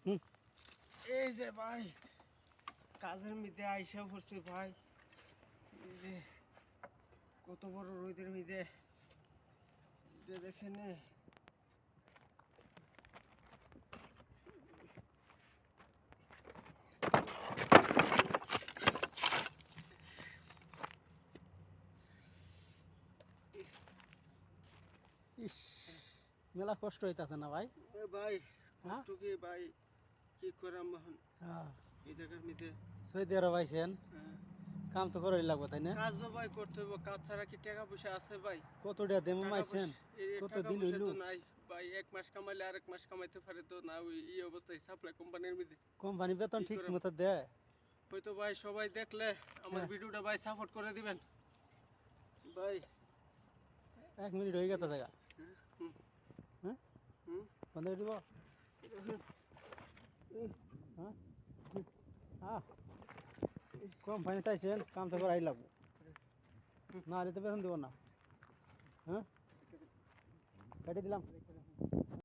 হুম। এই যে ভাই কাজের মধ্যে আইসা পড়ছে ভাই, এই যে কত বড় রোদের মধ্যে যে দেখছেন না? ইস, মেলা কষ্ট হইতাছে না ভাই? এ ভাই হ্যাঁ? কষ্ট কি ভাই, কি করাম এখন হ্যাঁ। এই জায়গার মধ্যে। সৌদি আরব আইছেন, হ্যাঁ, কাম তো করাই লাগবে তাই না? কাজও ভাই করতে হবে, কাজ ছাড়া কি টাকা পয়সা আছে ভাই? কত টাকা দেমো টাকা আইছেন? পয়সা, এই কত টাকা দিন পয়সা হইলো? তো নাই ভাই, এক মাস কামাইলে আরেক মাস কামাইতে পারে তো না, ওই এই অবস্থায় সাপ্লাই কোম্পানির মধ্যে কোম্পানি বেতন কি ঠিক করাম। মতো দেয়? হয়তো ভাই সবাই দেখলে আমার হ্যাঁ। ভিডিওটা ভাই সাপোর্ট করে দিবেন ভাই। 1 মিনিট হয়ে গেছে জায়গা। হ্যাঁ, হুম, হ্যাঁ? হুম। বন্ধ করে দিব? হ্যাঁ? হ্যাঁ। কোম্পানিতে আইছেন, কাম তো করাই লাগবে। না হলে তো বেতন দিব না। হ্যাঁ? কেটে দিলাম।